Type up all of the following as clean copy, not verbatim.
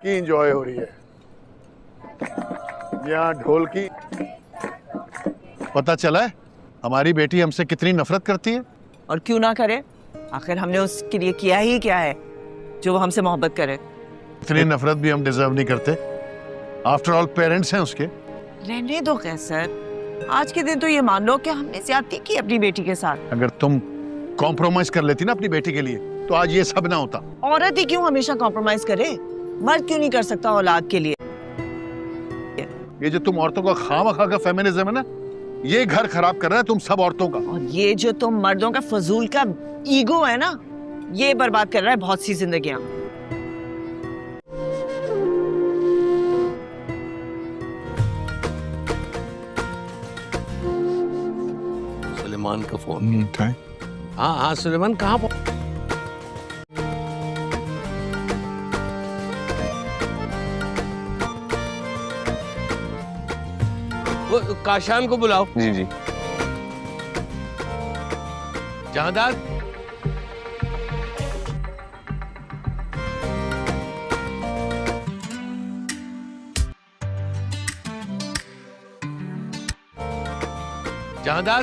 की एंजॉय हो रही है। यहाँ ढोल की। पता चला है हमारी बेटी हमसे कितनी नफरत करती है। और क्यों ना करे, आखिर हमने उसके लिए किया ही क्या है जो वो हमसे मोहब्बत करे। इतनी नफरत भी हम डिजर्व नहीं करते। आफ्टर ऑल पेरेंट्स हैं उसके। रहने दो कैसर, आज के दिन तो ये मान लो कि हमने ज्यादती की अपनी बेटी के साथ। अगर तुम कॉम्प्रोमाइज कर लेती ना अपनी बेटी के लिए तो आज ये सब ना होता। औरत ही क्यों हमेशा कॉम्प्रोमाइज करे, मर्द क्यों नहीं कर सकता औलाद के लिए। ये जो तुम औरतों का खामखा का फेमिनिज्म है ना, ये घर खराब कर रहा है तुम सब औरतों का। और ये जो तुम मर्दों का फजूल का ईगो है ना, ये बर्बाद कर रहा है बहुत सी जिंदगियां। सुलेमान का फोन। हाँ हाँ सुलेमान कहाँ वो काशान को बुलाओ। जी जी। जहांदार जहांदार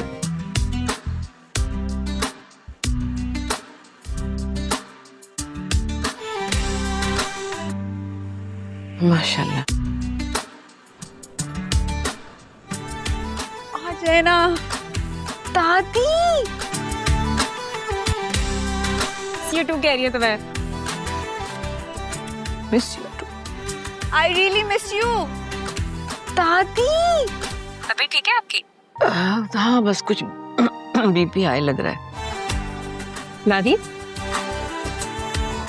माशाल्लाह। रहना दादी ये टू कह रही है तुम्हें। Miss you too. I really miss you दादी। तबीयत ठीक है आपकी? हाँ बस कुछ बीपी हाई लग रहा है। दादी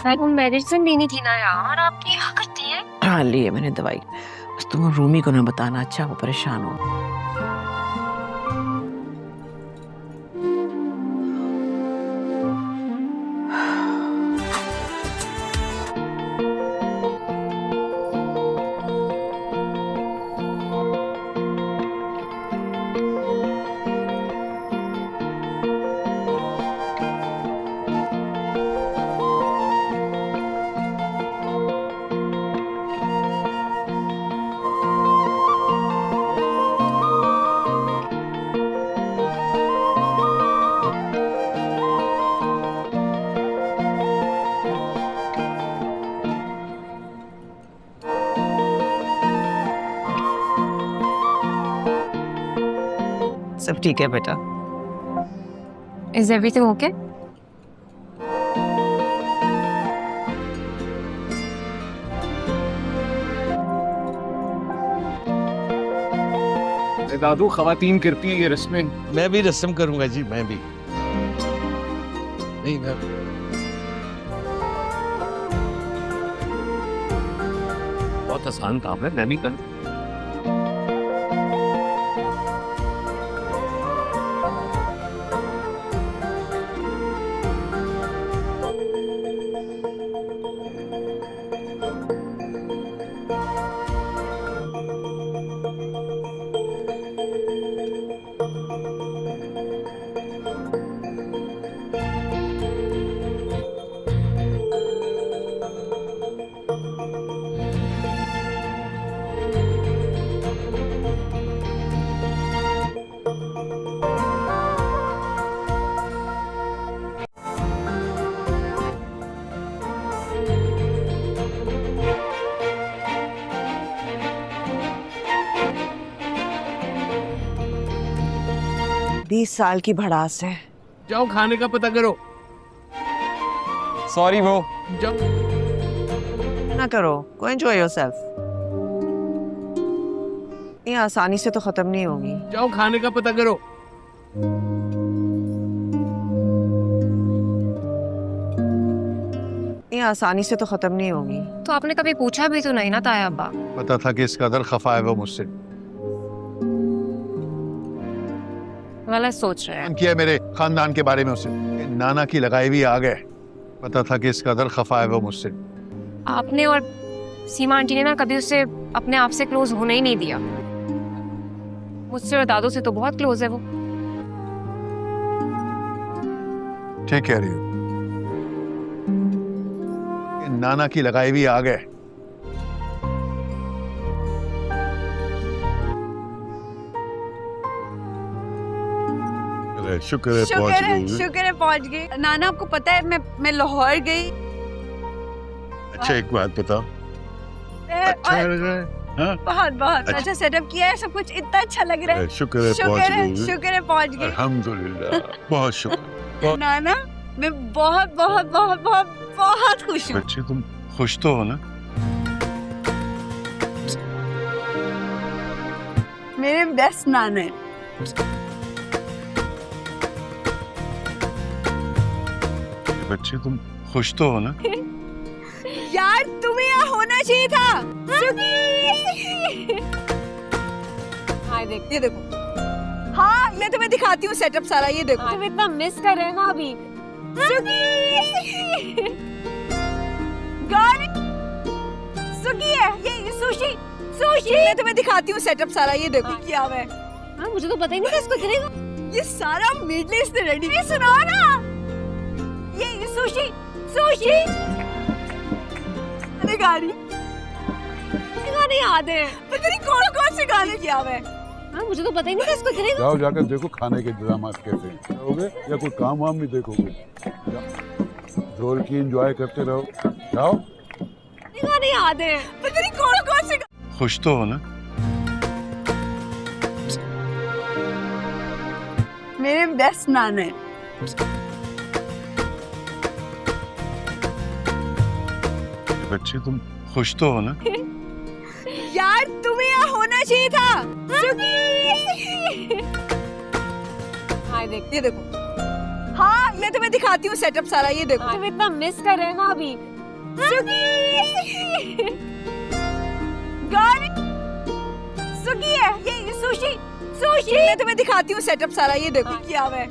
वो मेडिसिन लेनी थी ना यार, आपकी क्या करती है? हाँ लिए मैंने दवाई, बस तुम रूमी को ना बताना, अच्छा वो परेशान हो। सब ठीक है बेटा। Is everything okay? दादू खवातीन करती है ये रस्में। मैं भी रस्म करूंगा जी, मैं भी। नहीं मैं बहुत आसान काम है, मैं भी कर। बीस साल की भड़ास है। जाओ खाने का पता करो। सॉरी वो। जाओ ना करो, go enjoy yourself। ये आसानी से तो खत्म नहीं होगी। जाओ खाने का पता करो। ये आसानी से तो खत्म नहीं होगी। तो आपने कभी पूछा भी तो नहीं ना ताया अब्बा? पता था कि इस कदर खफा है वो मुझसे। गलत सोच रहे हैं। किया मेरे खानदान के बारे में उसे। नाना की लगाई हुई आ गए। पता था कि इस कदर खफा है वो मुझसे। आपने और सीमा आंटी ने ना कभी उसे अपने आप से क्लोज होने ही नहीं दिया। मुझसे और दादू से तो बहुत क्लोज है वो। ठीक कह रही हो। नाना की लगाई हुई आ गए। शुक्र है पहुंच गई। शुक्र है पहुंच गई। नाना आपको पता है मैं लाहौर गई। अच्छा एक बात बताओ, अच्छा और लग रहा है? हाँ? बहुत बहुत अच्छा सेटअप किया है, सब कुछ इतना अच्छा लग रहा है। शुक्र है पहुंच गई। शुक्र है पहुंच गई। अल्हम्दुलिल्लाह, बहुत शुक्र। नाना मैं बहुत बहुत बहुत बहुत बहुत खुश हूँ। बच्चे तुम खुश तो हो ना? मेरे बेस्ट नाना है। बच्चे तुम खुश तो हो ना? यार तुम्हें यहाँ होना चाहिए था। हाय देख, ये देखो, हाँ मैं तुम्हें दिखाती हूँ सेटअप सारा, ये देखो। तुम इतना मिस कर रहे हैं ना अभी। गाड़ी सुखी है, ये सुशी सुशी। मैं तुम्हें दिखाती हूँ सेटअप सारा, ये देखो क्या हुआ है। हाँ, मुझे तो पता ही नहीं था इसको गिरेगा। ये सारा मिड लिस्ट रेडी। ये सुनो ना, ये सुशी सुशी। अरे गाड़ी गाने याद है। पता नहीं कौन कौन से गाने किया हुआ है। हाँ, मुझे तो पता ही नहीं था इसको गिरेगा। जाओ जाकर देखो खाने के इंतजाम कैसे हैं। करोगे या कोई काम वाम भी देखोगे? जोर की एंजॉय करते रहो, जाओ। गाने याद है। पता नहीं कौन कौन से। खुश तो हो ना? मेरे बेस्ट नाना है। बच्चे तुम खुश तो हो ना? यार तुम्हें यहाँ होना चाहिए था। हाय देख, ये देखो, हाँ मैं तुम्हें दिखाती हूँ सेटअप सारा, ये देखो। तुम इतना मिस कर रहे हैं ना अभी। गाड़ी सुखी है, ये सुशी सुशी। मैं तुम्हें दिखाती हूँ सेटअप सारा, ये देखो क्या हुआ है।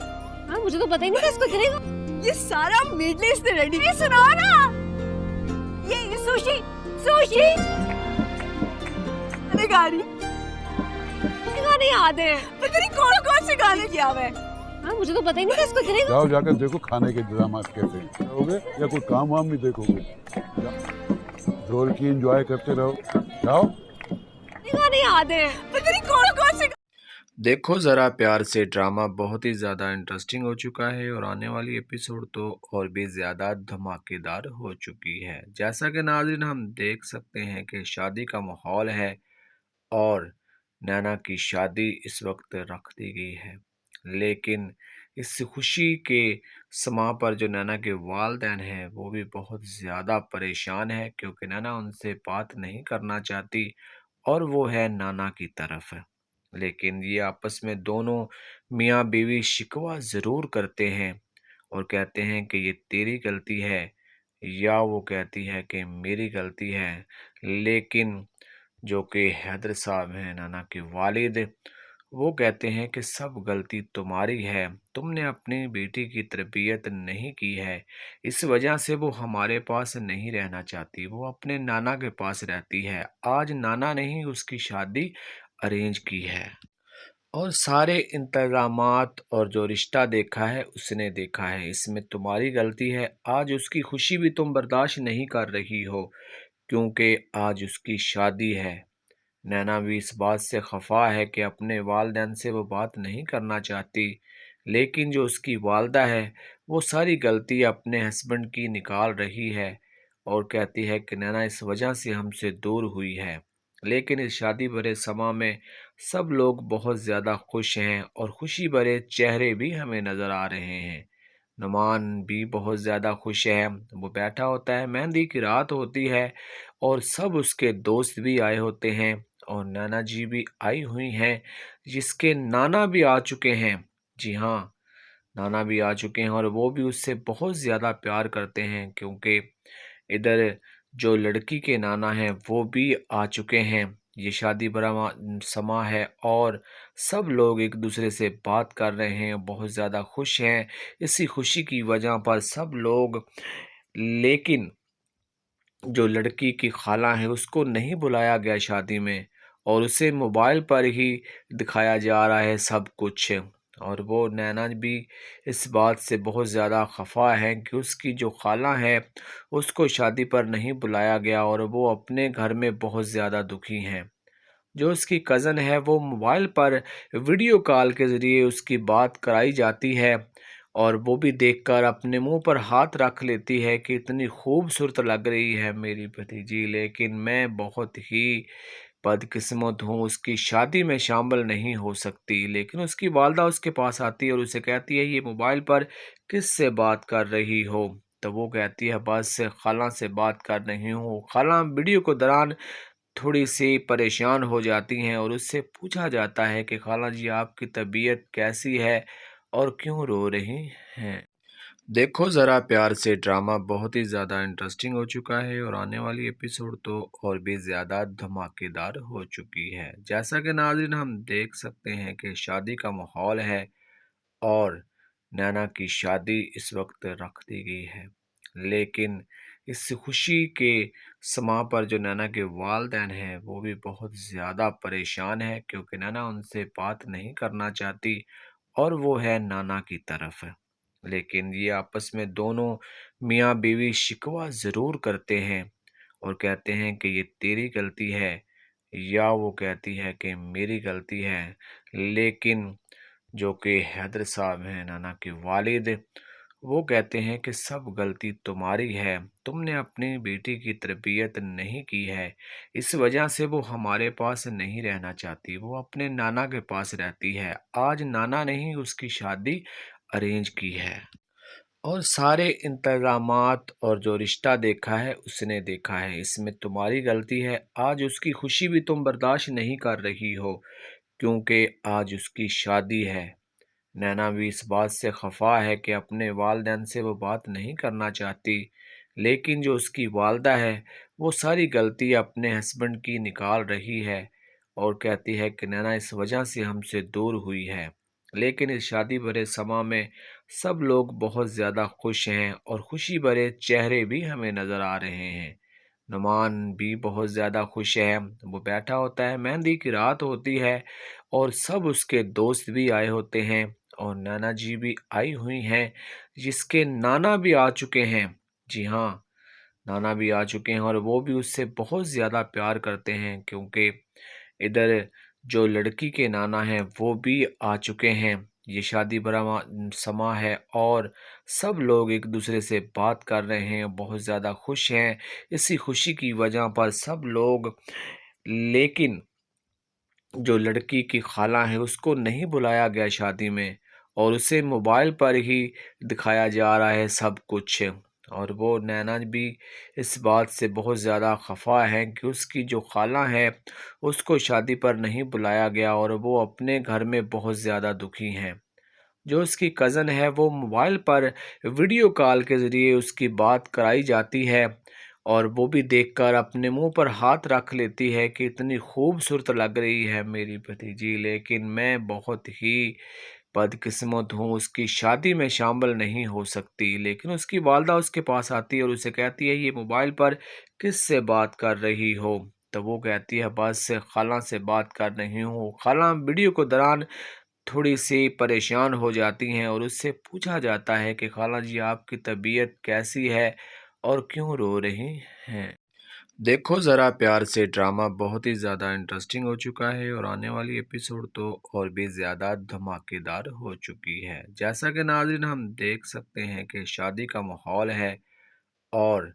हाँ, मुझे तो पता ही नहीं था इसको गिरेगा। ये सारा मिड लिस्ट रेडी। ये सुनो ना, ये सुशी सुशी। अरे गाड़ी गाने याद है। पता नहीं कौन कौन से गाने किया हुआ है। हाँ, मुझे तो पता ही नहीं था इसको गिरेगा। जाओ जाकर देखो खाने के इंतजाम कैसे हैं। करोगे या कोई काम वाम भी देखोगे? जोर की एंजॉय करते रहो, जाओ। गाने याद है। पता नहीं कौन कौन से। देखो ज़रा प्यार से, ड्रामा बहुत ही ज़्यादा इंटरेस्टिंग हो चुका है और आने वाली एपिसोड तो और भी ज़्यादा धमाकेदार हो चुकी है। जैसा कि नाज़रीन हम देख सकते हैं कि शादी का माहौल है और नैना की शादी इस वक्त रख दी गई है, लेकिन इस खुशी के समा पर जो नैना के वालिदैन हैं वो भी बहुत ज़्यादा परेशान है, क्योंकि नैना उनसे बात नहीं करना चाहती और वो है नाना की तरफ। लेकिन ये आपस में दोनों मियाँ बीवी शिकवा ज़रूर करते हैं और कहते हैं कि ये तेरी गलती है, या वो कहती है कि मेरी गलती है। लेकिन जो कि हैदर साहब हैं, नाना के वालिद, वो कहते हैं कि सब गलती तुम्हारी है, तुमने अपनी बेटी की तरबियत नहीं की है, इस वजह से वो हमारे पास नहीं रहना चाहती, वो अपने नाना के पास रहती है। आज नाना ने ही उसकी शादी अरेंज की है और सारे इंतज़ामात और जो रिश्ता देखा है उसने देखा है, इसमें तुम्हारी गलती है। आज उसकी खुशी भी तुम बर्दाश्त नहीं कर रही हो, क्योंकि आज उसकी शादी है। नैना भी इस बात से खफा है कि अपने वालिदैन से वो बात नहीं करना चाहती, लेकिन जो उसकी वालदा है वो सारी गलती अपने हस्बैंड की निकाल रही है और कहती है कि नैना इस वजह से हमसे दूर हुई है। लेकिन इस शादी भरे समा में सब लोग बहुत ज़्यादा खुश हैं और खुशी भरे चेहरे भी हमें नज़र आ रहे हैं। नुमान भी बहुत ज़्यादा खुश है, वो बैठा होता है, मेहंदी की रात होती है और सब उसके दोस्त भी आए होते हैं और नाना जी भी आई हुई हैं, जिसके नाना भी आ चुके हैं। जी हाँ, नाना भी आ चुके हैं और वो भी उससे बहुत ज़्यादा प्यार करते हैं, क्योंकि इधर जो लड़की के नाना हैं वो भी आ चुके हैं। ये शादी भरा समा है और सब लोग एक दूसरे से बात कर रहे हैं, बहुत ज़्यादा खुश हैं इसी खुशी की वजह पर सब लोग। लेकिन जो लड़की की खाला है उसको नहीं बुलाया गया शादी में और उसे मोबाइल पर ही दिखाया जा रहा है सब कुछ, और वो नैना भी इस बात से बहुत ज़्यादा खफा है कि उसकी जो खाला है उसको शादी पर नहीं बुलाया गया और वो अपने घर में बहुत ज़्यादा दुखी हैं। जो उसकी कज़न है वो मोबाइल पर वीडियो कॉल के ज़रिए उसकी बात कराई जाती है और वो भी देखकर अपने मुंह पर हाथ रख लेती है कि इतनी खूबसूरत लग रही है मेरी भतीजी, लेकिन मैं बहुत ही बदकिस्मत हूँ, उसकी शादी में शामिल नहीं हो सकती। लेकिन उसकी वालदा उसके पास आती है और उसे कहती है, ये मोबाइल पर किससे बात कर रही हो? तो वो कहती है, बस खाला से बात कर रही हूँ। खाला वीडियो के दौरान थोड़ी सी परेशान हो जाती हैं और उससे पूछा जाता है कि खाला जी आपकी तबीयत कैसी है और क्यों रो रही हैं? देखो ज़रा प्यार से, ड्रामा बहुत ही ज़्यादा इंटरेस्टिंग हो चुका है और आने वाली एपिसोड तो और भी ज़्यादा धमाकेदार हो चुकी है। जैसा कि नाज़रीन हम देख सकते हैं कि शादी का माहौल है और नैना की शादी इस वक्त रख दी गई है, लेकिन इस खुशी के समा पर जो नैना के वालिदैन हैं वो भी बहुत ज़्यादा परेशान है, क्योंकि नैना उनसे बात नहीं करना चाहती और वो है नाना की तरफ। लेकिन ये आपस में दोनों मियाँ बीवी शिकवा ज़रूर करते हैं और कहते हैं कि ये तेरी गलती है, या वो कहती है कि मेरी गलती है। लेकिन जो कि हैदर साहब हैं नाना के वालिद, वो कहते हैं कि सब गलती तुम्हारी है, तुमने अपनी बेटी की तरबियत नहीं की है, इस वजह से वो हमारे पास नहीं रहना चाहती, वो अपने नाना के पास रहती है। आज नाना ने ही उसकी शादी अरेंज की है और सारे इंतज़ामात और जो रिश्ता देखा है उसने देखा है, इसमें तुम्हारी गलती है। आज उसकी खुशी भी तुम बर्दाश्त नहीं कर रही हो, क्योंकि आज उसकी शादी है। नैना भी इस बात से खफा है कि अपने वालिदैन से वो बात नहीं करना चाहती, लेकिन जो उसकी वालदा है वो सारी गलती अपने हस्बैंड की निकाल रही है और कहती है कि नैना इस वजह से हमसे दूर हुई है। लेकिन इस शादी भरे समा में सब लोग बहुत ज़्यादा खुश हैं और खुशी भरे चेहरे भी हमें नज़र आ रहे हैं। नुमान भी बहुत ज़्यादा खुश है, वो बैठा होता है, मेहंदी की रात होती है और सब उसके दोस्त भी आए होते हैं और नाना जी भी आई हुई हैं, जिसके नाना भी आ चुके हैं। जी हाँ, नाना भी आ चुके हैं और वो भी उससे बहुत ज़्यादा प्यार करते हैं, क्योंकि इधर जो लड़की के नाना हैं वो भी आ चुके हैं। ये शादी भरा समा है और सब लोग एक दूसरे से बात कर रहे हैं, बहुत ज़्यादा खुश हैं इसी खुशी की वजह पर सब लोग। लेकिन जो लड़की की खाला है उसको नहीं बुलाया गया शादी में और उसे मोबाइल पर ही दिखाया जा रहा है सब कुछ, और वो नैना भी इस बात से बहुत ज़्यादा खफा है कि उसकी जो खाला है उसको शादी पर नहीं बुलाया गया और वो अपने घर में बहुत ज़्यादा दुखी हैं। जो उसकी कज़न है वो मोबाइल पर वीडियो कॉल के ज़रिए उसकी बात कराई जाती है और वो भी देखकर अपने मुंह पर हाथ रख लेती है कि इतनी खूबसूरत लग रही है मेरी भतीजी, लेकिन मैं बहुत ही बदकिस्मत हूँ, उसकी शादी में शामिल नहीं हो सकती। लेकिन उसकी वालदा उसके पास आती है और उसे कहती है, ये मोबाइल पर किससे बात कर रही हो? तो वो कहती है, बस खाला से बात कर रही हूँ। खाला वीडियो के दौरान थोड़ी सी परेशान हो जाती हैं और उससे पूछा जाता है कि खाला जी आपकी तबीयत कैसी है और क्यों रो रही हैं? देखो ज़रा प्यार से, ड्रामा बहुत ही ज़्यादा इंटरेस्टिंग हो चुका है और आने वाली एपिसोड तो और भी ज़्यादा धमाकेदार हो चुकी है। जैसा कि नाज़रीन हम देख सकते हैं कि शादी का माहौल है और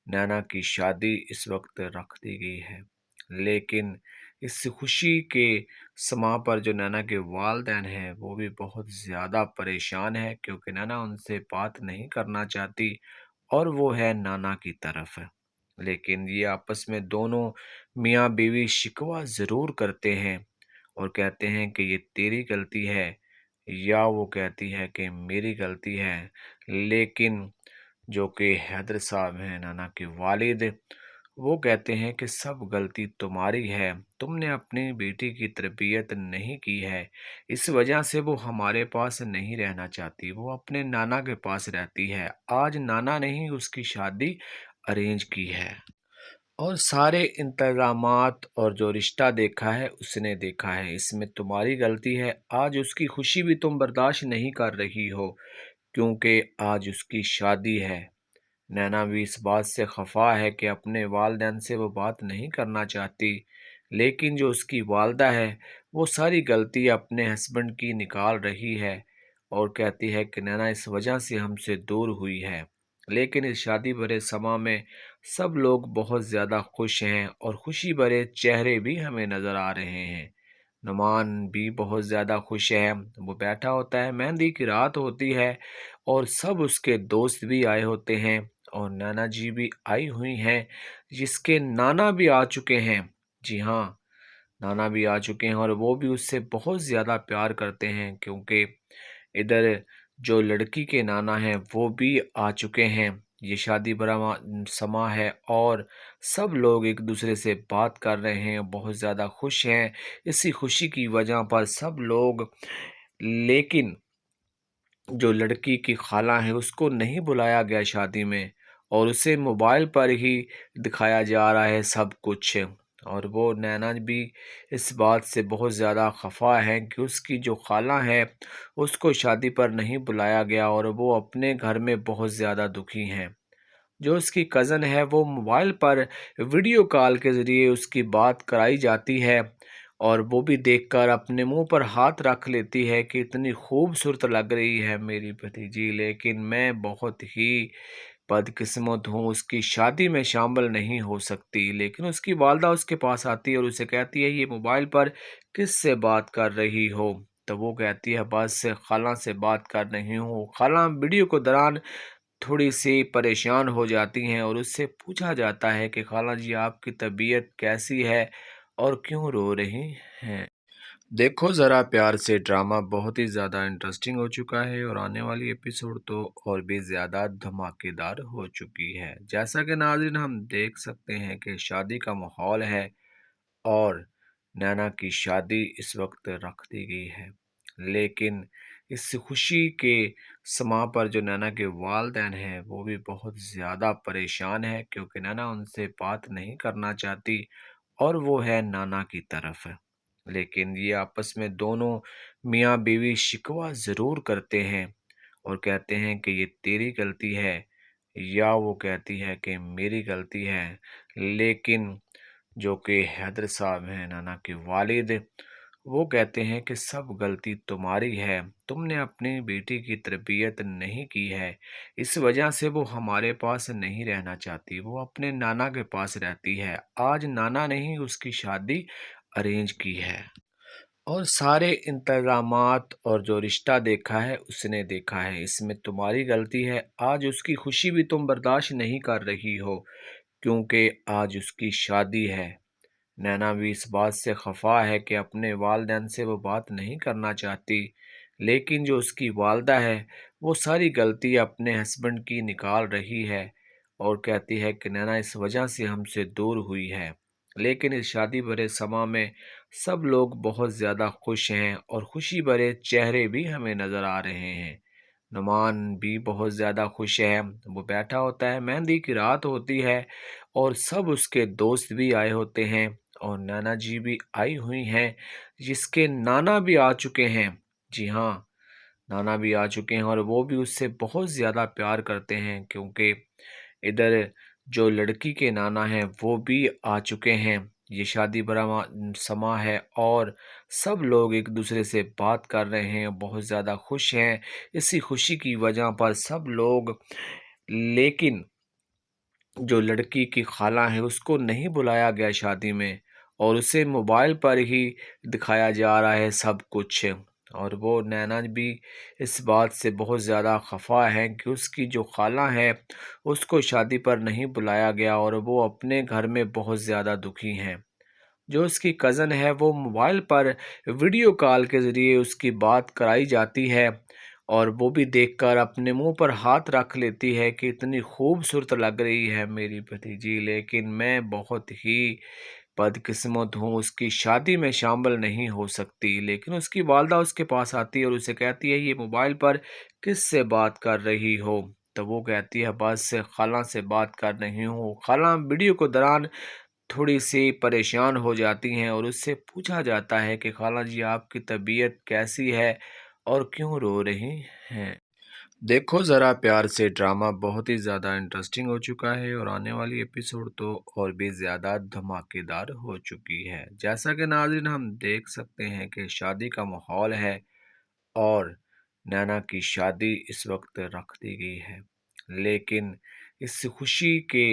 नैना की शादी इस वक्त रख दी गई है, लेकिन इस खुशी के समा पर जो नैना के वालिदैन हैं वो भी बहुत ज़्यादा परेशान है, क्योंकि नैना उनसे बात नहीं करना चाहती और वो है नाना की तरफ। लेकिन ये आपस में दोनों मियाँ बीवी शिकवा ज़रूर करते हैं और कहते हैं कि ये तेरी गलती है, या वो कहती है कि मेरी गलती है। लेकिन जो कि हैदर साहब हैं नाना के वालिद, वो कहते हैं कि सब गलती तुम्हारी है, तुमने अपनी बेटी की तरबियत नहीं की है, इस वजह से वो हमारे पास नहीं रहना चाहती, वो अपने नाना के पास रहती है। आज नाना ने ही उसकी शादी अरेंज की है और सारे इंतज़ामात और जो रिश्ता देखा है उसने देखा है, इसमें तुम्हारी गलती है। आज उसकी खुशी भी तुम बर्दाश्त नहीं कर रही हो, क्योंकि आज उसकी शादी है। नैना भी इस बात से खफा है कि अपने वालिदैन से वो बात नहीं करना चाहती, लेकिन जो उसकी वालदा है वो सारी गलती अपने हस्बैंड की निकाल रही है और कहती है कि नैना इस वजह से हमसे दूर हुई है। लेकिन इस शादी भरे समा में सब लोग बहुत ज़्यादा खुश हैं और खुशी भरे चेहरे भी हमें नज़र आ रहे हैं। नुमान भी बहुत ज़्यादा खुश है। वो बैठा होता है, मेहंदी की रात होती है और सब उसके दोस्त भी आए होते हैं और नाना जी भी आई हुई हैं, जिसके नाना भी आ चुके हैं। जी हाँ, नाना भी आ चुके हैं और वो भी उससे बहुत ज़्यादा प्यार करते हैं, क्योंकि इधर जो लड़की के नाना हैं वो भी आ चुके हैं। ये शादी भरा समा है और सब लोग एक दूसरे से बात कर रहे हैं, बहुत ज़्यादा खुश हैं। इसी खुशी की वजह पर सब लोग, लेकिन जो लड़की की खाला है उसको नहीं बुलाया गया शादी में और उसे मोबाइल पर ही दिखाया जा रहा है सब कुछ। और वो नैना भी इस बात से बहुत ज़्यादा खफा है कि उसकी जो खाला है उसको शादी पर नहीं बुलाया गया और वो अपने घर में बहुत ज़्यादा दुखी हैं। जो उसकी कज़न है वो मोबाइल पर वीडियो कॉल के ज़रिए उसकी बात कराई जाती है और वो भी देखकर अपने मुंह पर हाथ रख लेती है कि इतनी खूबसूरत लग रही है मेरी भतीजी, लेकिन मैं बहुत ही बदकिस्मत हूँ, उसकी शादी में शामिल नहीं हो सकती। लेकिन उसकी वालदा उसके पास आती है और उसे कहती है, ये मोबाइल पर किससे बात कर रही हो? तो वो कहती है, बस खाला से बात कर रही हूँ। खाला वीडियो के दौरान थोड़ी सी परेशान हो जाती हैं और उससे पूछा जाता है कि खाला जी आपकी तबीयत कैसी है और क्यों रो रही हैं। देखो ज़रा प्यार से, ड्रामा बहुत ही ज़्यादा इंटरेस्टिंग हो चुका है और आने वाली एपिसोड तो और भी ज़्यादा धमाकेदार हो चुकी है। जैसा कि नाज़रीन हम देख सकते हैं कि शादी का माहौल है और नैना की शादी इस वक्त रख दी गई है, लेकिन इस खुशी के समा पर जो नैना के वालिदैन हैं वो भी बहुत ज़्यादा परेशान है, क्योंकि नैना उनसे बात नहीं करना चाहती और वो है नाना की तरफ। लेकिन ये आपस में दोनों मियाँ बीवी शिकवा ज़रूर करते हैं और कहते हैं कि ये तेरी गलती है, या वो कहती है कि मेरी गलती है। लेकिन जो कि हैदर साहब हैं नाना के वालिद, वो कहते हैं कि सब गलती तुम्हारी है, तुमने अपनी बेटी की तरबियत नहीं की है, इस वजह से वो हमारे पास नहीं रहना चाहती, वो अपने नाना के पास रहती है। आज नाना ने ही उसकी शादी अरेंज की है और सारे इंतज़ामात और जो रिश्ता देखा है उसने देखा है, इसमें तुम्हारी गलती है। आज उसकी खुशी भी तुम बर्दाश्त नहीं कर रही हो, क्योंकि आज उसकी शादी है। नैना भी इस बात से खफा है कि अपने वालिदैन से वो बात नहीं करना चाहती, लेकिन जो उसकी वालदा है वो सारी गलती अपने हस्बैंड की निकाल रही है और कहती है कि नैना इस वजह से हमसे दूर हुई है। लेकिन इस शादी भरे समा में सब लोग बहुत ज़्यादा खुश हैं और खुशी भरे चेहरे भी हमें नज़र आ रहे हैं। नुमान भी बहुत ज़्यादा खुश है। वो बैठा होता है, मेहंदी की रात होती है और सब उसके दोस्त भी आए होते हैं और नाना जी भी आई हुई हैं, जिसके नाना भी आ चुके हैं। जी हाँ, नाना भी आ चुके हैं और वो भी उससे बहुत ज़्यादा प्यार करते हैं, क्योंकि इधर जो लड़की के नाना हैं वो भी आ चुके हैं। ये शादी भरा समा है और सब लोग एक दूसरे से बात कर रहे हैं, बहुत ज़्यादा खुश हैं। इसी खुशी की वजह पर सब लोग, लेकिन जो लड़की की खाला है उसको नहीं बुलाया गया शादी में और उसे मोबाइल पर ही दिखाया जा रहा है सब कुछ। और वो नैना भी इस बात से बहुत ज़्यादा खफा है कि उसकी जो खाला है उसको शादी पर नहीं बुलाया गया और वो अपने घर में बहुत ज़्यादा दुखी हैं। जो उसकी कज़न है वो मोबाइल पर वीडियो कॉल के ज़रिए उसकी बात कराई जाती है और वो भी देखकर अपने मुंह पर हाथ रख लेती है कि इतनी खूबसूरत लग रही है मेरी भतीजी, लेकिन मैं बहुत ही बदकिस्मत हूँ, उसकी शादी में शामिल नहीं हो सकती। लेकिन उसकी वालदा उसके पास आती है और उसे कहती है, ये मोबाइल पर किससे बात कर रही हो? तो वो कहती है, बस खाला से बात कर रही हूँ। खाला वीडियो के दौरान थोड़ी सी परेशान हो जाती हैं और उससे पूछा जाता है कि खाला जी आपकी तबीयत कैसी है और क्यों रो रही हैं। देखो ज़रा प्यार से ड्रामा बहुत ही ज़्यादा इंटरेस्टिंग हो चुका है और आने वाली एपिसोड तो और भी ज़्यादा धमाकेदार हो चुकी है। जैसा कि नाज़रीन हम देख सकते हैं कि शादी का माहौल है और नैना की शादी इस वक्त रख दी गई है, लेकिन इस खुशी के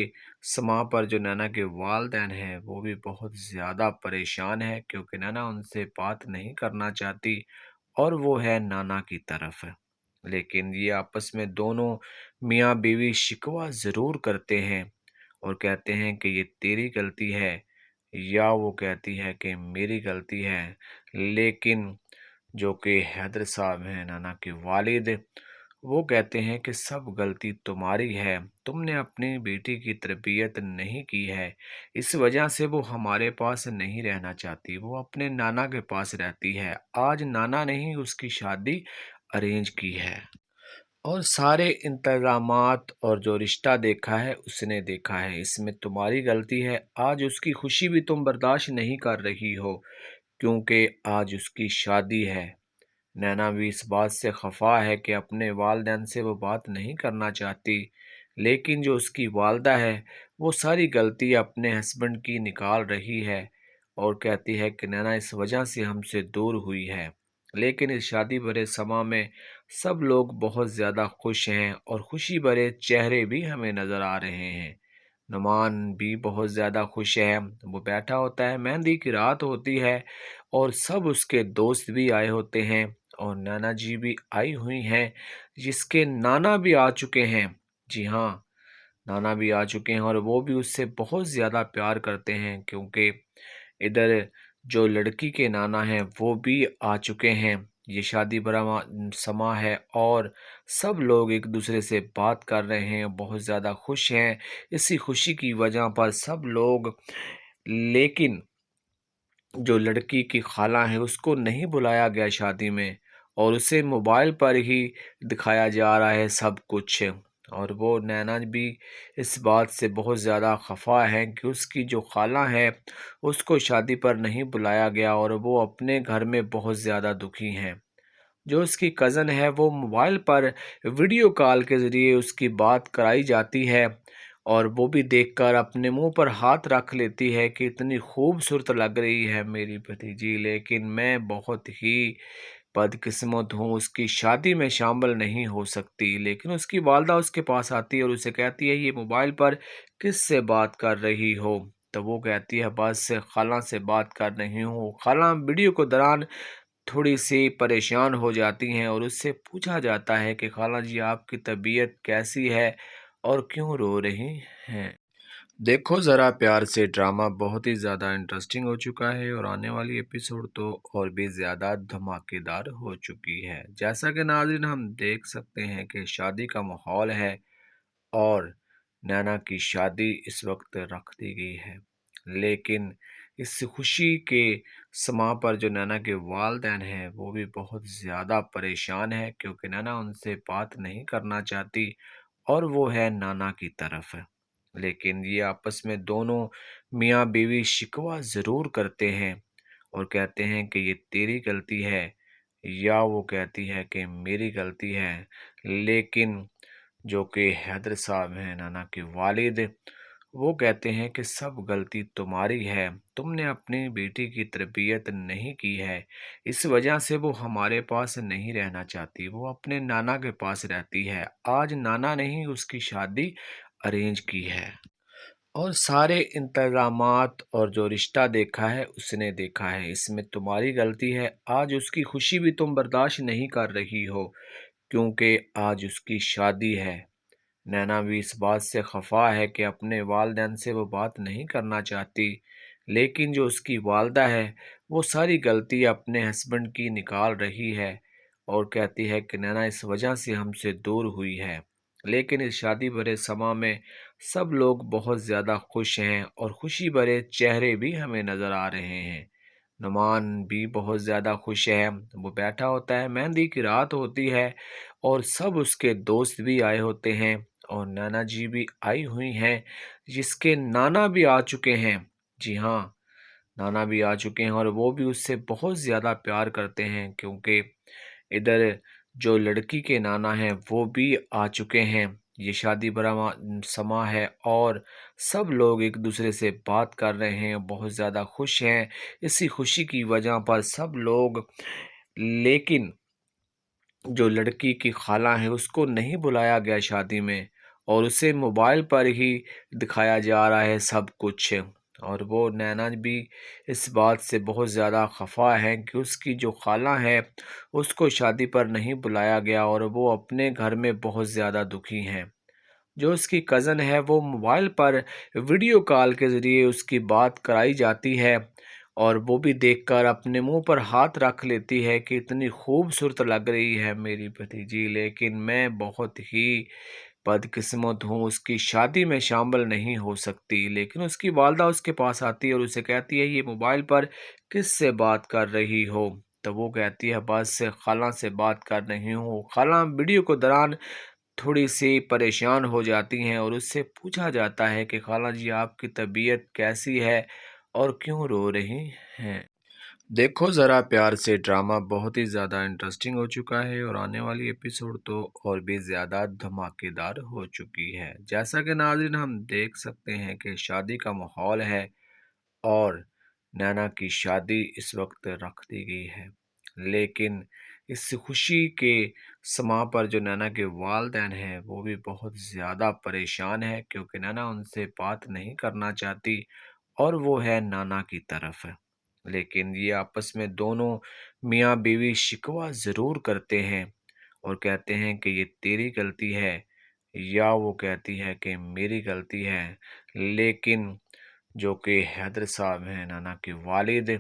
समा पर जो नैना के वालिदैन हैं वो भी बहुत ज़्यादा परेशान है, क्योंकि नैना उनसे बात नहीं करना चाहती और वो है नाना की तरफ। लेकिन ये आपस में दोनों मियाँ बीवी शिकवा ज़रूर करते हैं और कहते हैं कि ये तेरी गलती है, या वो कहती है कि मेरी गलती है। लेकिन जो कि हैदर साहब हैं नाना के वालिद, वो कहते हैं कि सब गलती तुम्हारी है, तुमने अपनी बेटी की तरबियत नहीं की है, इस वजह से वो हमारे पास नहीं रहना चाहती, वो अपने नाना के पास रहती है। आज नाना ने ही उसकी शादी अरेंज की है और सारे इंतज़ामात और जो रिश्ता देखा है उसने देखा है, इसमें तुम्हारी गलती है। आज उसकी खुशी भी तुम बर्दाश्त नहीं कर रही हो, क्योंकि आज उसकी शादी है। नैना भी इस बात से खफा है कि अपने वालिदैन से वो बात नहीं करना चाहती, लेकिन जो उसकी वालदा है वो सारी गलती अपने हस्बैंड की निकाल रही है और कहती है कि नैना इस वजह से हमसे दूर हुई है। लेकिन इस शादी भरे समा में सब लोग बहुत ज़्यादा खुश हैं और खुशी भरे चेहरे भी हमें नज़र आ रहे हैं। नुमान भी बहुत ज़्यादा खुश है, वो बैठा होता है, मेहंदी की रात होती है और सब उसके दोस्त भी आए होते हैं और नाना जी भी आई हुई हैं, जिसके नाना भी आ चुके हैं। जी हाँ, नाना भी आ चुके हैं और वो भी उससे बहुत ज़्यादा प्यार करते हैं, क्योंकि इधर जो लड़की के नाना हैं वो भी आ चुके हैं। ये शादी भरा समा है और सब लोग एक दूसरे से बात कर रहे हैं, बहुत ज़्यादा खुश हैं इसी खुशी की वजह पर सब लोग। लेकिन जो लड़की की खाला है उसको नहीं बुलाया गया शादी में और उसे मोबाइल पर ही दिखाया जा रहा है सब कुछ, और वो नैना भी इस बात से बहुत ज़्यादा खफा है कि उसकी जो खाला है उसको शादी पर नहीं बुलाया गया और वो अपने घर में बहुत ज़्यादा दुखी हैं। जो उसकी कज़न है वो मोबाइल पर वीडियो कॉल के ज़रिए उसकी बात कराई जाती है और वो भी देखकर अपने मुंह पर हाथ रख लेती है कि इतनी खूबसूरत लग रही है मेरी भतीजी, लेकिन मैं बहुत ही बदकिस्मत हूँ, उसकी शादी में शामिल नहीं हो सकती। लेकिन उसकी वालदा उसके पास आती है और उसे कहती है ये मोबाइल पर किससे बात कर रही हो? तो वो कहती है बस खाला से बात कर रही हूँ। खाला वीडियो के दौरान थोड़ी सी परेशान हो जाती हैं और उससे पूछा जाता है कि खाला जी आपकी तबीयत कैसी है और क्यों रो रही हैं। देखो ज़रा प्यार से ड्रामा बहुत ही ज़्यादा इंटरेस्टिंग हो चुका है और आने वाली एपिसोड तो और भी ज़्यादा धमाकेदार हो चुकी है। जैसा कि नाज़रीन हम देख सकते हैं कि शादी का माहौल है और नैना की शादी इस वक्त रख दी गई है, लेकिन इस खुशी के समा पर जो नैना के वालिदैन हैं वो भी बहुत ज़्यादा परेशान है, क्योंकि नैना उनसे बात नहीं करना चाहती और वो है नाना की तरफ। लेकिन ये आपस में दोनों मियाँ बीवी शिकवा ज़रूर करते हैं और कहते हैं कि ये तेरी गलती है, या वो कहती है कि मेरी गलती है। लेकिन जो कि हैदर साहब हैं नाना के वालिद, वो कहते हैं कि सब गलती तुम्हारी है, तुमने अपनी बेटी की तरबियत नहीं की है, इस वजह से वो हमारे पास नहीं रहना चाहती, वो अपने नाना के पास रहती है। आज नाना ने ही उसकी शादी अरेंज की है और सारे इंतज़ामात और जो रिश्ता देखा है उसने देखा है, इसमें तुम्हारी गलती है। आज उसकी खुशी भी तुम बर्दाश्त नहीं कर रही हो, क्योंकि आज उसकी शादी है। नैना भी इस बात से खफा है कि अपने वालिदैन से वो बात नहीं करना चाहती, लेकिन जो उसकी वालदा है वो सारी गलती अपने हस्बैंड की निकाल रही है और कहती है कि नैना इस वजह से हमसे दूर हुई है। लेकिन इस शादी भरे समा में सब लोग बहुत ज़्यादा खुश हैं और खुशी भरे चेहरे भी हमें नज़र आ रहे हैं। नुमान भी बहुत ज़्यादा खुश है, वो बैठा होता है, मेहंदी की रात होती है और सब उसके दोस्त भी आए होते हैं और नाना जी भी आई हुई हैं, जिसके नाना भी आ चुके हैं। जी हाँ, नाना भी आ चुके हैं और वो भी उससे बहुत ज़्यादा प्यार करते हैं, क्योंकि इधर जो लड़की के नाना हैं वो भी आ चुके हैं। ये शादी भरा समा है और सब लोग एक दूसरे से बात कर रहे हैं, बहुत ज़्यादा खुश हैं। इसी खुशी की वजह पर सब लोग, लेकिन जो लड़की की खाला है उसको नहीं बुलाया गया शादी में, और उसे मोबाइल पर ही दिखाया जा रहा है सब कुछ। और वो नैना भी इस बात से बहुत ज़्यादा खफा है कि उसकी जो खाला है उसको शादी पर नहीं बुलाया गया, और वो अपने घर में बहुत ज़्यादा दुखी हैं। जो उसकी कज़न है वो मोबाइल पर वीडियो कॉल के ज़रिए उसकी बात कराई जाती है, और वो भी देखकर अपने मुंह पर हाथ रख लेती है कि इतनी खूबसूरत लग रही है मेरी भतीजी, लेकिन मैं बहुत ही बदकिस्मत हूँ, उसकी शादी में शामिल नहीं हो सकती। लेकिन उसकी वालदा उसके पास आती है और उसे कहती है, ये मोबाइल पर किस से बात कर रही हो? तो वो कहती है, बस खाला से बात कर रही हूँ। खाला वीडियो के दौरान थोड़ी सी परेशान हो जाती हैं और उससे पूछा जाता है कि खाला जी आपकी तबीयत कैसी है और क्यों रो रही हैं। देखो ज़रा प्यार से, ड्रामा बहुत ही ज़्यादा इंटरेस्टिंग हो चुका है और आने वाली एपिसोड तो और भी ज़्यादा धमाकेदार हो चुकी है। जैसा कि नाज़रीन हम देख सकते हैं कि शादी का माहौल है और नैना की शादी इस वक्त रख दी गई है, लेकिन इस खुशी के समा पर जो नैना के वालिदैन हैं वो भी बहुत ज़्यादा परेशान है, क्योंकि नैना उनसे बात नहीं करना चाहती और वो है नाना की तरफ। लेकिन ये आपस में दोनों मियाँ बीवी शिकवा ज़रूर करते हैं और कहते हैं कि ये तेरी गलती है, या वो कहती है कि मेरी गलती है। लेकिन जो कि हैदर साहब हैं नाना के वालिद,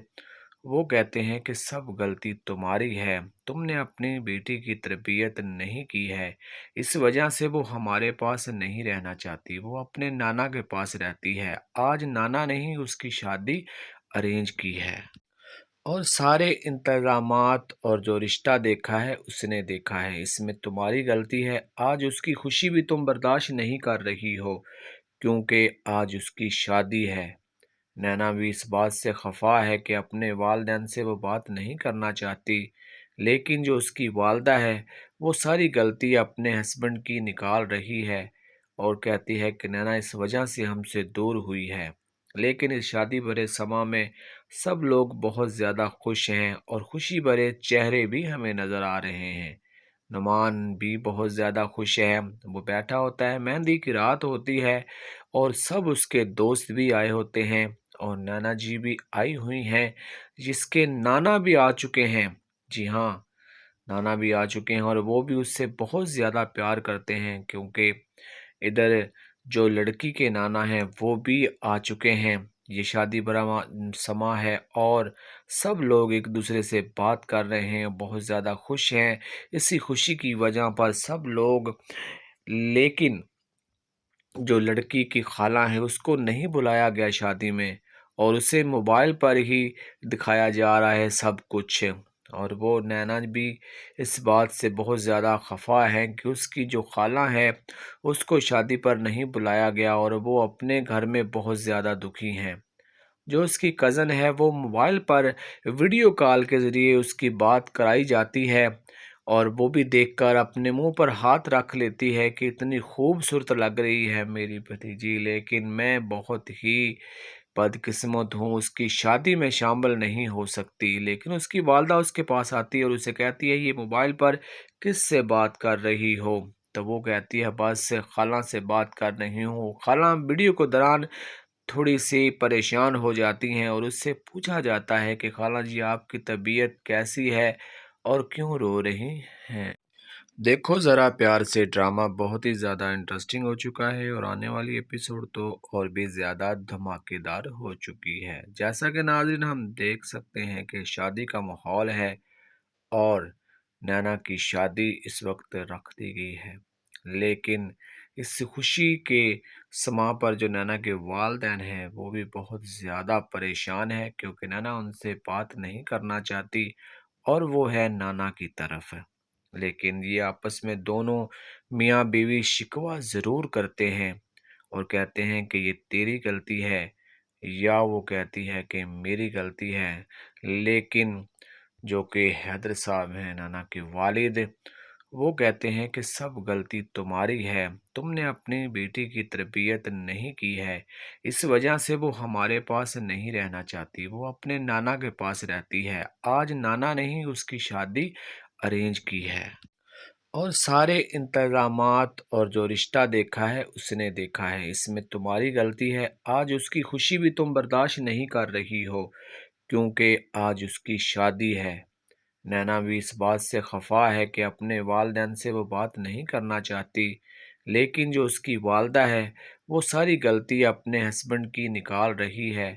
वो कहते हैं कि सब गलती तुम्हारी है, तुमने अपनी बेटी की तरबियत नहीं की है, इस वजह से वो हमारे पास नहीं रहना चाहती, वो अपने नाना के पास रहती है। आज नाना ने ही उसकी शादी अरेंज की है और सारे इंतज़ामात और जो रिश्ता देखा है उसने देखा है, इसमें तुम्हारी गलती है। आज उसकी खुशी भी तुम बर्दाश्त नहीं कर रही हो, क्योंकि आज उसकी शादी है। नैना भी इस बात से खफा है कि अपने वालिदैन से वो बात नहीं करना चाहती, लेकिन जो उसकी वालदा है वो सारी गलती अपने हस्बैंड की निकाल रही है और कहती है कि नैना इस वजह से हमसे दूर हुई है। लेकिन इस शादी भरे समा में सब लोग बहुत ज़्यादा खुश हैं और खुशी भरे चेहरे भी हमें नज़र आ रहे हैं। नुमान भी बहुत ज़्यादा खुश है, वो बैठा होता है, मेहंदी की रात होती है और सब उसके दोस्त भी आए होते हैं और नाना जी भी आई हुई हैं, जिसके नाना भी आ चुके हैं। जी हाँ, नाना भी आ चुके हैं और वो भी उससे बहुत ज़्यादा प्यार करते हैं, क्योंकि इधर जो लड़की के नाना हैं वो भी आ चुके हैं। ये शादी भरा समा है और सब लोग एक दूसरे से बात कर रहे हैं, बहुत ज़्यादा खुश हैं। इसी खुशी की वजह पर सब लोग, लेकिन जो लड़की की खाला है उसको नहीं बुलाया गया शादी में, और उसे मोबाइल पर ही दिखाया जा रहा है सब कुछ। और वो नैना भी इस बात से बहुत ज़्यादा खफा है कि उसकी जो खाला है उसको शादी पर नहीं बुलाया गया, और वो अपने घर में बहुत ज़्यादा दुखी हैं। जो उसकी कज़न है वो मोबाइल पर वीडियो कॉल के ज़रिए उसकी बात कराई जाती है, और वो भी देखकर अपने मुंह पर हाथ रख लेती है कि इतनी खूबसूरत लग रही है मेरी भतीजी, लेकिन मैं बहुत ही बदकिस्मत हूँ, उसकी शादी में शामिल नहीं हो सकती। लेकिन उसकी वालदा उसके पास आती है और उसे कहती है, ये मोबाइल पर किस से बात कर रही हो? तो वो कहती है, बस खाला से बात कर रही हूँ। खाला वीडियो के दौरान थोड़ी सी परेशान हो जाती हैं और उससे पूछा जाता है कि खाला जी आपकी तबीयत कैसी है और क्यों रो रही हैं। देखो ज़रा प्यार से, ड्रामा बहुत ही ज़्यादा इंटरेस्टिंग हो चुका है और आने वाली एपिसोड तो और भी ज़्यादा धमाकेदार हो चुकी है। जैसा कि नाज़रीन हम देख सकते हैं कि शादी का माहौल है और नैना की शादी इस वक्त रख दी गई है, लेकिन इस खुशी के समा पर जो नैना के वालिदैन हैं वो भी बहुत ज़्यादा परेशान है, क्योंकि नैना उनसे बात नहीं करना चाहती और वो है नाना की तरफ। लेकिन ये आपस में दोनों मियाँ बीवी शिकवा ज़रूर करते हैं और कहते हैं कि ये तेरी गलती है, या वो कहती है कि मेरी गलती है। लेकिन जो कि हैदर साहब हैं नाना के वालिद, وہ کہتے ہیں کہ سب غلطی تمہاری ہے، تم نے اپنی بیٹی کی تربیت نہیں کی ہے، اس وجہ سے وہ ہمارے پاس نہیں رہنا چاہتی، وہ اپنے نانا کے پاس رہتی ہے، آج نانا نے ہی اس کی شادی ارینج کی ہے، اور سارے انتظامات اور جو رشتہ دیکھا ہے اس نے دیکھا ہے، اس میں تمہاری غلطی ہے، آج اس کی خوشی بھی تم برداشت نہیں کر رہی ہو کیونکہ آج اس کی شادی ہے۔ نینا بھی اس بات سے خفا ہے کہ اپنے والدین سے وہ بات نہیں کرنا چاہتی، لیکن جو اس کی والدہ ہے وہ ساری غلطی اپنے ہسبینڈ کی نکال رہی ہے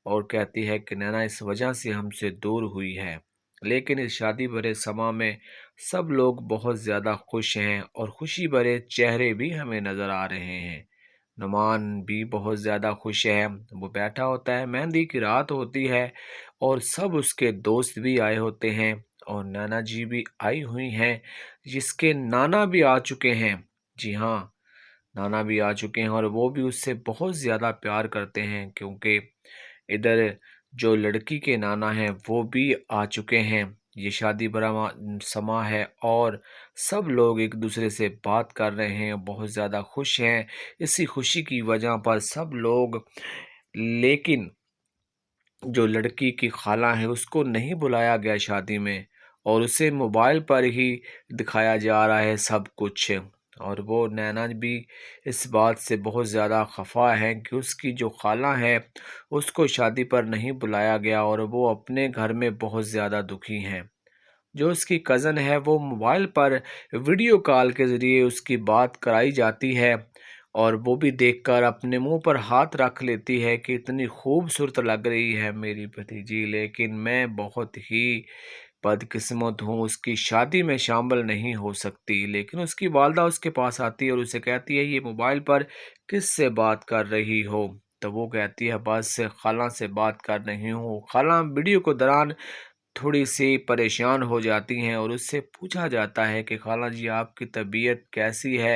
اور کہتی ہے کہ نینا اس وجہ سے ہم سے دور ہوئی ہے، لیکن اس شادی بھرے سما میں سب لوگ بہت زیادہ خوش ہیں اور خوشی بھرے چہرے بھی ہمیں نظر آ رہے ہیں۔ نعمان بھی بہت زیادہ خوش ہے، وہ بیٹھا ہوتا ہے، مہندی کی رات ہوتی ہے اور سب اس کے دوست بھی آئے ہوتے ہیں اور نانا جی بھی آئی ہوئی ہیں، جس کے نانا بھی آ چکے ہیں۔ جی ہاں، نانا بھی آ چکے ہیں اور وہ بھی اس سے بہت زیادہ پیار کرتے ہیں کیونکہ ادھر جو لڑکی کے نانا ہیں وہ بھی آ چکے ہیں۔ یہ شادی برا سما ہے اور سب لوگ ایک دوسرے سے بات کر رہے ہیں، بہت زیادہ خوش ہیں اسی خوشی کی وجہ پر سب لوگ، لیکن جو لڑکی کی خالہ ہے اس کو نہیں بلایا گیا شادی میں اور اسے موبائل پر ہی دکھایا جا رہا ہے سب کچھ، اور وہ نینا بھی اس بات سے بہت زیادہ خفا ہے کہ اس کی جو خالہ ہے اس کو شادی پر نہیں بلایا گیا اور وہ اپنے گھر میں بہت زیادہ دکھی ہیں۔ جو اس کی کزن ہے وہ موبائل پر ویڈیو کال کے ذریعے اس کی بات کرائی جاتی ہے اور وہ بھی دیکھ کر اپنے منہ پر ہاتھ رکھ لیتی ہے کہ اتنی خوبصورت لگ رہی ہے میری بھتیجی، لیکن میں بہت ہی بدقسمت ہوں، اس کی شادی میں شامل نہیں ہو سکتی۔ لیکن اس کی والدہ اس کے پاس آتی ہے اور اسے کہتی ہے یہ موبائل پر کس سے بات کر رہی ہو؟ تو وہ کہتی ہے بس خالہ سے بات کر رہی ہوں۔ خالہ ویڈیو کے دوران تھوڑی سی پریشان ہو جاتی ہیں اور اس سے پوچھا جاتا ہے کہ خالہ جی آپ کی طبیعت کیسی ہے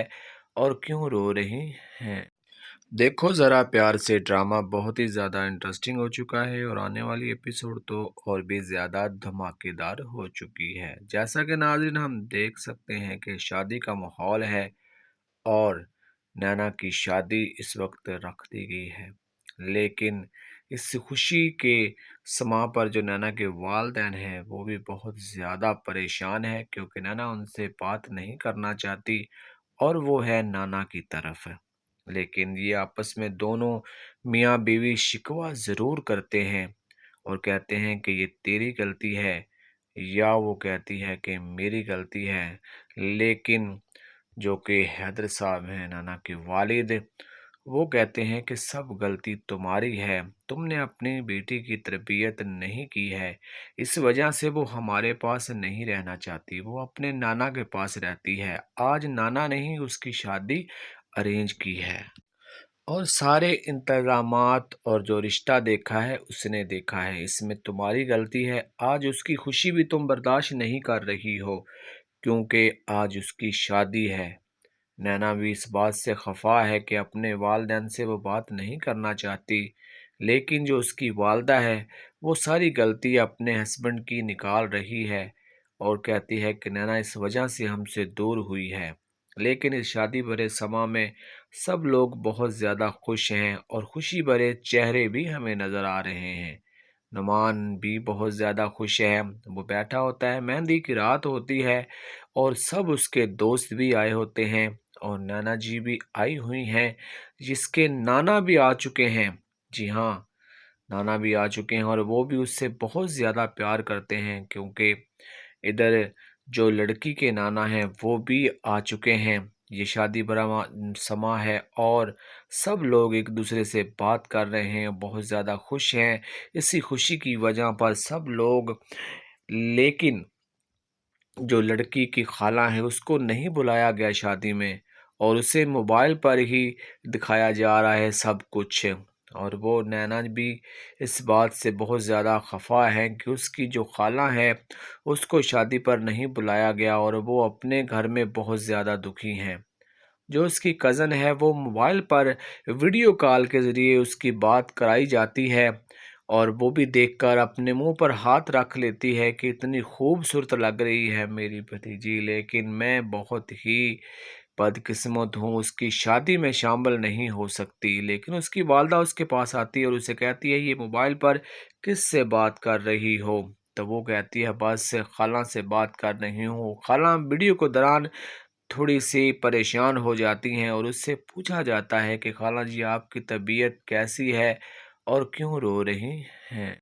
اور کیوں رو رہی ہیں؟ دیکھو ذرا پیار سے، ڈرامہ بہت ہی زیادہ انٹرسٹنگ ہو چکا ہے اور آنے والی ایپیسوڈ تو اور بھی زیادہ دھماکے دار ہو چکی ہے۔ جیسا کہ ناظرین ہم دیکھ سکتے ہیں کہ شادی کا ماحول ہے اور نینا کی شادی اس وقت رکھ دی گئی ہے، لیکن اس خوشی کے سما پر جو نینا کے والدین ہیں وہ بھی بہت زیادہ پریشان ہے کیونکہ نینا ان سے بات نہیں کرنا چاہتی اور وہ ہے نانا کی طرف، لیکن یہ آپس میں دونوں میاں بیوی شکوہ ضرور کرتے ہیں اور کہتے ہیں کہ یہ تیری غلطی ہے یا وہ کہتی ہے کہ میری غلطی ہے، لیکن جو کہ حیدر صاحب ہیں نانا کے والد، وہ کہتے ہیں کہ سب غلطی تمہاری ہے، تم نے اپنی بیٹی کی تربیت نہیں کی ہے، اس وجہ سے وہ ہمارے پاس نہیں رہنا چاہتی، وہ اپنے نانا کے پاس رہتی ہے، آج نانا نے ہی اس کی شادی ارینج کی ہے، اور سارے انتظامات اور جو رشتہ دیکھا ہے اس نے دیکھا ہے، اس میں تمہاری غلطی ہے، آج اس کی خوشی بھی تم برداشت نہیں کر رہی ہو کیونکہ آج اس کی شادی ہے۔ نینا بھی اس بات سے خفا ہے کہ اپنے والدین سے وہ بات نہیں کرنا چاہتی، لیکن جو اس کی والدہ ہے وہ ساری غلطی اپنے ہسبینڈ کی نکال رہی ہے اور کہتی ہے کہ نینا اس وجہ سے ہم سے دور ہوئی ہے، لیکن اس شادی بھرے سما میں سب لوگ بہت زیادہ خوش ہیں اور خوشی بھرے چہرے بھی ہمیں نظر آ رہے ہیں۔ نعمان بھی بہت زیادہ خوش ہے، وہ بیٹھا ہوتا ہے، مہندی کی رات ہوتی ہے اور سب اس کے دوست بھی آئے ہوتے ہیں اور نانا جی بھی آئی ہوئی ہیں، جس کے نانا بھی آ چکے ہیں۔ جی ہاں، نانا بھی آ چکے ہیں اور وہ بھی اس سے بہت زیادہ پیار کرتے ہیں کیونکہ ادھر جو لڑکی کے نانا ہیں وہ بھی آ چکے ہیں، یہ شادی برا سما ہے اور سب لوگ ایک دوسرے سے بات کر رہے ہیں، بہت زیادہ خوش ہیں اسی خوشی کی وجہ پر سب لوگ، لیکن جو لڑکی کی خالہ ہے اس کو نہیں بلایا گیا شادی میں اور اسے موبائل پر ہی دکھایا جا رہا ہے سب کچھ، اور وہ نینا بھی اس بات سے بہت زیادہ خفا ہے کہ اس کی جو خالہ ہے اس کو شادی پر نہیں بلایا گیا اور وہ اپنے گھر میں بہت زیادہ دکھی ہیں۔ جو اس کی کزن ہے وہ موبائل پر ویڈیو کال کے ذریعے اس کی بات کرائی جاتی ہے اور وہ بھی دیکھ کر اپنے منہ پر ہاتھ رکھ لیتی ہے کہ اتنی خوبصورت لگ رہی ہے میری بھتیجی، لیکن میں بہت ہی بدقسمت ہوں، اس کی شادی میں شامل نہیں ہو سکتی۔ لیکن اس کی والدہ اس کے پاس آتی ہے اور اسے کہتی ہے یہ موبائل پر کس سے بات کر رہی ہو؟ تو وہ کہتی ہے بس خالہ سے بات کر رہی ہوں۔ خالہ ویڈیو کے دوران تھوڑی سی پریشان ہو جاتی ہیں اور اس سے پوچھا جاتا ہے کہ خالہ جی آپ کی طبیعت کیسی ہے اور کیوں رو رہی ہیں؟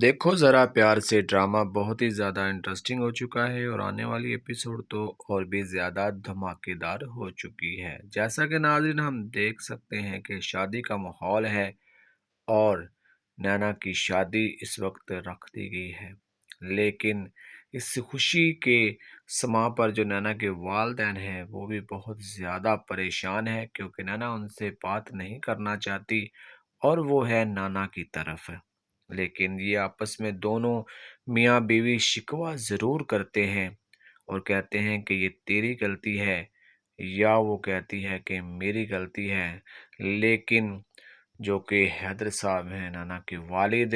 دیکھو ذرا پیار سے، ڈرامہ بہت ہی زیادہ انٹرسٹنگ ہو چکا ہے اور آنے والی ایپیسوڈ تو اور بھی زیادہ دھماکے دار ہو چکی ہے۔ جیسا کہ ناظرین ہم دیکھ سکتے ہیں کہ شادی کا ماحول ہے اور نینا کی شادی اس وقت رکھ دی گئی ہے، لیکن اس خوشی کے سما پر جو نینا کے والدین ہیں وہ بھی بہت زیادہ پریشان ہے، کیونکہ نینا ان سے بات نہیں کرنا چاہتی اور وہ ہے نانا کی طرف۔ لیکن یہ آپس میں دونوں میاں بیوی شکوہ ضرور کرتے ہیں اور کہتے ہیں کہ یہ تیری غلطی ہے، یا وہ کہتی ہے کہ میری غلطی ہے۔ لیکن جو کہ حیدر صاحب ہیں نانا کے والد،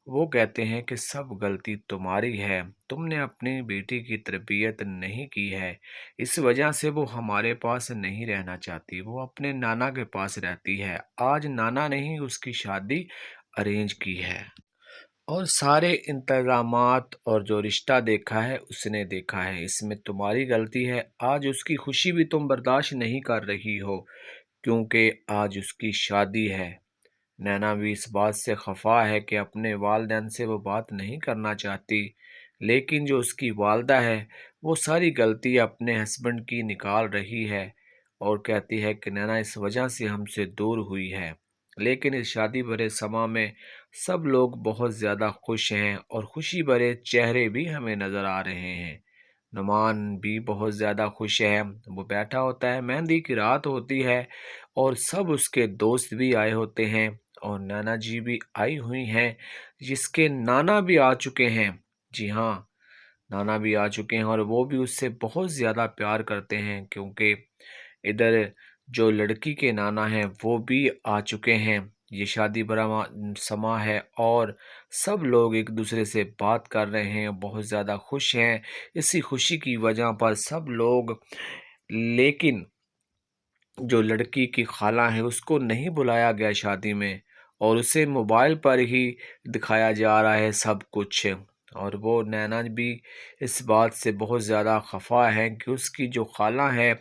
وہ کہتے ہیں کہ سب غلطی تمہاری ہے، تم نے اپنی بیٹی کی تربیت نہیں کی ہے، اس وجہ سے وہ ہمارے پاس نہیں رہنا چاہتی، وہ اپنے نانا کے پاس رہتی ہے۔ آج نانا نے ہی اس کی شادی ارینج کی ہے اور سارے انتظامات اور جو رشتہ دیکھا ہے اس نے دیکھا ہے، اس میں تمہاری غلطی ہے۔ آج اس کی خوشی بھی تم برداشت نہیں کر رہی ہو کیونکہ آج اس کی شادی ہے۔ نینا بھی اس بات سے خفا ہے کہ اپنے والدین سے وہ بات نہیں کرنا چاہتی، لیکن جو اس کی والدہ ہے وہ ساری غلطی اپنے ہسبینڈ کی نکال رہی ہے اور کہتی ہے کہ نینا اس وجہ سے ہم سے دور ہوئی ہے۔ لیکن اس شادی بھرے سما میں سب لوگ بہت زیادہ خوش ہیں اور خوشی بھرے چہرے بھی ہمیں نظر آ رہے ہیں۔ نعمان بھی بہت زیادہ خوش ہے، وہ بیٹھا ہوتا ہے، مہندی کی رات ہوتی ہے اور سب اس کے دوست بھی آئے ہوتے ہیں اور نانا جی بھی آئی ہوئی ہیں، جس کے نانا بھی آ چکے ہیں۔ جی ہاں، نانا بھی آ چکے ہیں اور وہ بھی اس سے بہت زیادہ پیار کرتے ہیں، کیونکہ ادھر جو لڑکی کے نانا ہیں وہ بھی آ چکے ہیں۔ یہ شادی برا سما ہے اور سب لوگ ایک دوسرے سے بات کر رہے ہیں، بہت زیادہ خوش ہیں اسی خوشی کی وجہ پر سب لوگ۔ لیکن جو لڑکی کی خالہ ہے اس کو نہیں بلایا گیا شادی میں اور اسے موبائل پر ہی دکھایا جا رہا ہے سب کچھ، اور وہ نینا بھی اس بات سے بہت زیادہ خفا ہے کہ اس کی جو خالہ ہے